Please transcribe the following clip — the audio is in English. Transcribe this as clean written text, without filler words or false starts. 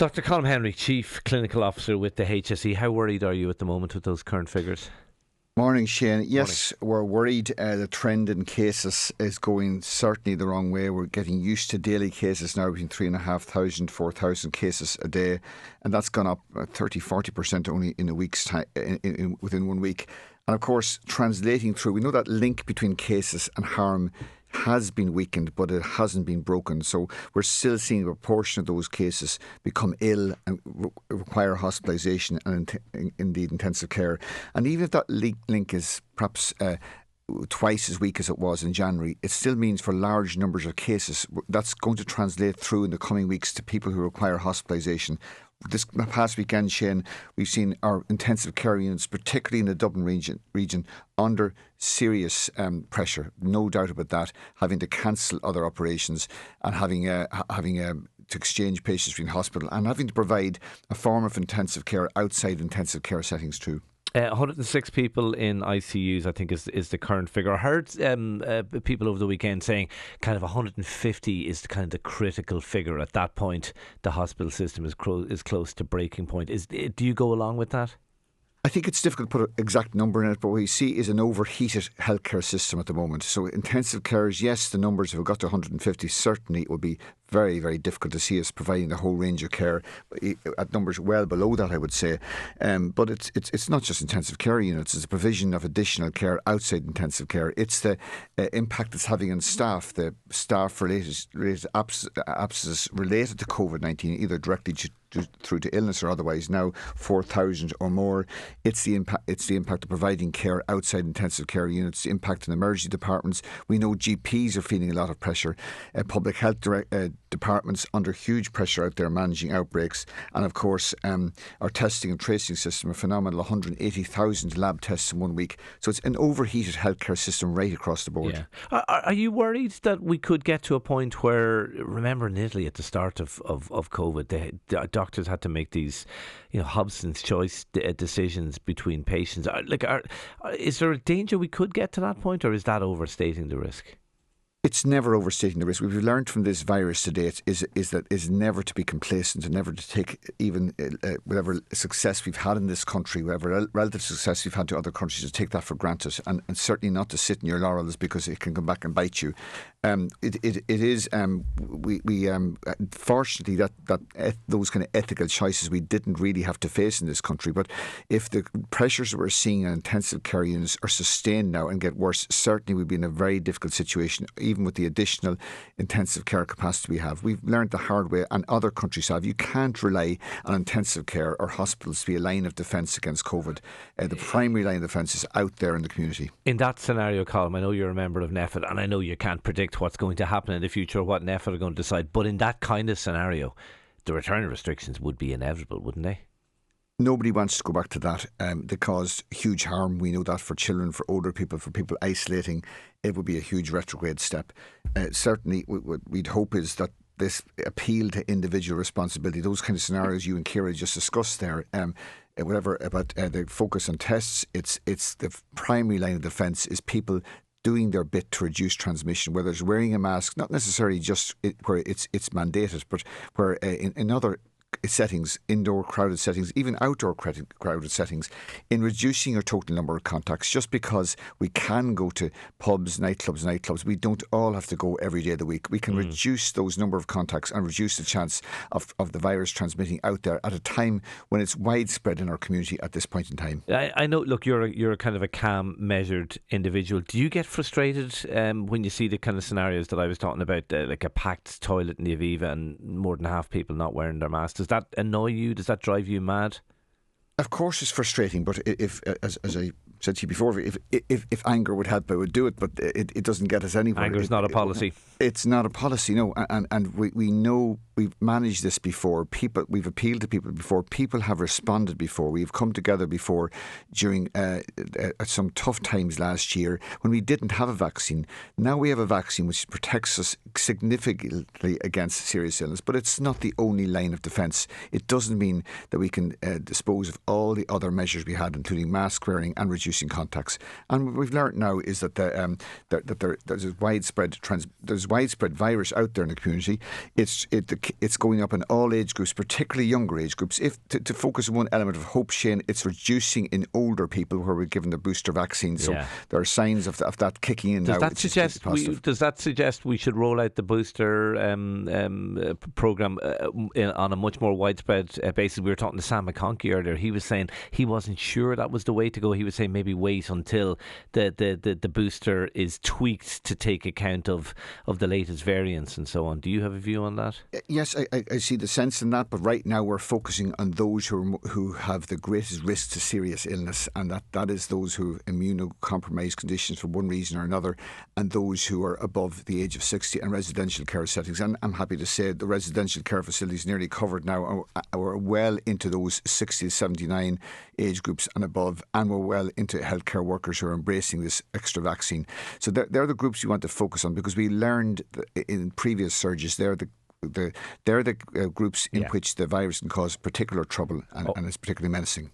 Dr. Colm Henry, Chief Clinical Officer with the HSE. How worried are you at the moment with those current figures? Morning, Shane. Yes, we're worried. The trend in cases is going certainly the wrong way. We're getting used to daily cases now between 3,500, 4,000 cases a day, and that's gone up 30-40% only in a week's time, within 1 week. And of course, translating through, we know that link between cases and harm has been weakened, but it hasn't been broken. So we're still seeing a proportion of those cases become ill and require hospitalisation and indeed intensive care. And even if that link is perhaps twice as weak as it was in January, it still means for large numbers of cases that's going to translate through in the coming weeks to people who require hospitalisation. This past weekend, Shane, we've seen our intensive care units, particularly in the Dublin region under serious pressure, no doubt about that, having to cancel other operations and having to exchange patients between hospital and having to provide a form of intensive care outside intensive care settings too. 106 people in ICUs, I think, is the current figure. I heard people over the weekend saying kind of 150 is kind of the critical figure. At that point, the hospital system is close to breaking point. Do you go along with that? I think it's difficult to put an exact number in it, but what we see is an overheated healthcare system at the moment. So intensive carers, yes, the numbers, if we got to 150, certainly it would be very, very difficult to see us providing the whole range of care at numbers well below that, I would say. But it's not just intensive care units, it's the provision of additional care outside intensive care. It's the impact it's having on staff, the staff-related abscesses related to COVID-19, either directly through to illness or otherwise, now 4,000 or more. It's the impact of providing care outside intensive care units, the impact in emergency departments. We know GPs are feeling a lot of pressure. Public health departments under huge pressure out there managing outbreaks. And of course, our testing and tracing system, a phenomenal 180,000 lab tests in 1 week. So it's an overheated healthcare system right across the board. Yeah. Are you worried that we could get to a point where, remember in Italy at the start of COVID, the doctors had to make these, Hobson's choice decisions between patients. Is there a danger we could get to that point, or is that overstating the risk? It's never overstating the risk. What we've learned from this virus to date is never to be complacent and never to take even whatever success we've had in this country, whatever relative success we've had to other countries, to take that for granted, and certainly not to sit in your laurels because it can come back and bite you. It is fortunately that those kind of ethical choices we didn't really have to face in this country. But if the pressures that we're seeing on intensive care units are sustained now and get worse, certainly we'd be in a very difficult situation, even with the additional intensive care capacity we have. We've learned the hard way, and other countries have. You can't rely on intensive care or hospitals to be a line of defence against COVID. The primary line of defence is out there in the community. In that scenario, Colm, I know you're a member of NEFID, and I know you can't predict what's going to happen in the future or what NEFID are going to decide, but in that kind of scenario, the return restrictions would be inevitable, wouldn't they? Nobody wants to go back to that. They caused huge harm. We know that for children, for older people, for people isolating. It would be a huge retrograde step. Certainly, what we'd hope is that this appeal to individual responsibility, those kind of scenarios you and Ciara just discussed there, whatever about the focus on tests, it's the primary line of defence is people doing their bit to reduce transmission, whether it's wearing a mask, not necessarily just where it's mandated, but where in other settings, indoor crowded settings, even outdoor crowded settings, in reducing your total number of contacts. Just because we can go to pubs, nightclubs, we don't all have to go every day of the week. We can reduce those number of contacts and reduce the chance of the virus transmitting out there at a time when it's widespread in our community at this point in time. I know, look, you're kind of a calm, measured individual. Do you get frustrated when you see the kind of scenarios that I was talking about, like a packed toilet in the Aviva and more than half people not wearing their masks? Does that annoy you? Does that drive you mad? Of course it's frustrating, but if as I said to you before, if anger would help, I would do it, but it doesn't get us anywhere. Anger is not a policy. It's not a policy, no. And we know we've managed this before. We've appealed to people before. People have responded before. We've come together before during some tough times last year when we didn't have a vaccine. Now we have a vaccine which protects us significantly against serious illness, but it's not the only line of defence. It doesn't mean that we can dispose of all the other measures we had, including mask wearing and reducing reducing contacts. And what we've learned now is that there's widespread virus out there in the community. It's going up in all age groups, particularly younger age groups. If to focus on one element of hope, Shane, it's reducing in older people where we're given the booster vaccine. So there are signs of that kicking in now. Does that suggest we should roll out the booster program on a much more widespread basis? We were talking to Sam McConkey earlier. He was saying he wasn't sure that was the way to go. He was saying maybe wait until the booster is tweaked to take account of the latest variants and so on. Do you have a view on that? Yes, I see the sense in that, but right now we're focusing on those who have the greatest risk to serious illness, and that is those who have immunocompromised conditions for one reason or another, and those who are above the age of 60 and residential care settings. And I'm happy to say the residential care facilities nearly covered now. We're well into those 60 to 79 age groups and above, and we're well into healthcare workers who are embracing this extra vaccine. So they're the groups you want to focus on, because we learned in previous surges they're the groups in which the virus can cause particular trouble and is particularly menacing.